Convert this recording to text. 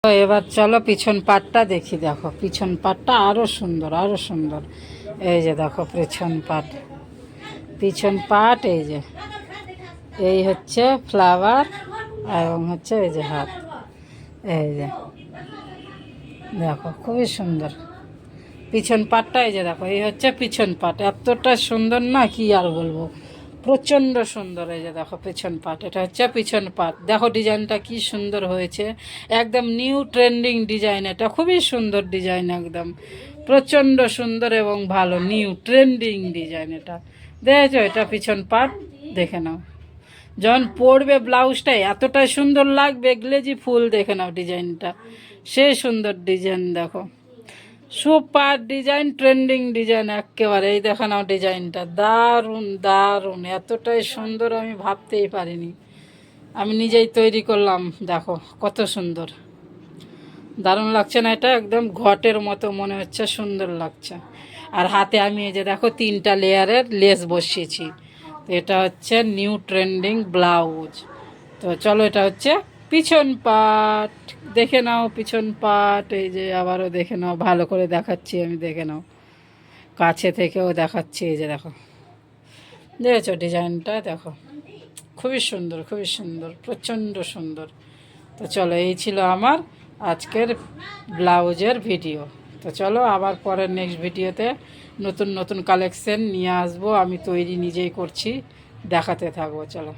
তো এবার চলো পিছন পাটটা দেখি। দেখো পিছন পাটটা আরো সুন্দর, আরো সুন্দর। এই যে দেখো পিছন পাট এই যে, এই হচ্ছে ফ্লাওয়ার এবং হচ্ছে এই যে হাত। এই যে দেখো খুবই সুন্দর পিছন পাটটা। এই যে দেখো, এই হচ্ছে পিছন পাট। এতটা সুন্দর না কি আর বলবো, প্রচণ্ড সুন্দর। এই যে দেখো পিছন পাট, এটা হচ্ছে পিছন পাট। দেখো ডিজাইনটা কি সুন্দর হয়েছে, একদম নিউ ট্রেন্ডিং ডিজাইন। এটা খুবই সুন্দর ডিজাইন, একদম প্রচণ্ড সুন্দর এবং ভালো নিউ ট্রেন্ডিং ডিজাইন। এটা দেখেছো, এটা পিছন পাট। দেখে নাও, যখন পরবে ব্লাউজটা এতটাই সুন্দর লাগবে, গ্লেজি ফুল। দেখে নাও ডিজাইনটা, সে সুন্দর ডিজাইন। দেখো সুপার ডিজাইন, ট্রেন্ডিং ডিজাইন একেবারে। এই দেখো নাও ডিজাইনটা, দারুণ দারুণ, এতটাই সুন্দর আমি ভাবতেই পারিনি। আমি নিজেই তৈরি করলাম, দেখো কত সুন্দর, দারুণ লাগছে না? এটা একদম ঘটের মতো মনে হচ্ছে, সুন্দর লাগছে। আর হাতে আমি এই যে দেখো 3টা লেয়ারের লেস বসিয়েছি। তো এটা হচ্ছে নিউ ট্রেন্ডিং ব্লাউজ। তো চলো, এটা হচ্ছে পিছন পাট। দেখে নাও পিছন পাট। এই যে আবারও দেখে নাও, ভালো করে দেখাচ্ছি আমি, দেখে নাও, কাছে থেকেও দেখাচ্ছি। এই যে দেখো, দেখেছো ডিজাইনটা? দেখো খুবই সুন্দর, খুবই সুন্দর, প্রচণ্ড সুন্দর। তো চলো, এই ছিল আমার আজকের ব্লাউজের ভিডিও। তো চলো আবার পরের নেক্সট ভিডিওতে নতুন নতুন কালেকশন নিয়ে আসবো। আমি তৈরি নিজেই করছি, দেখাতে থাকবো। চলো।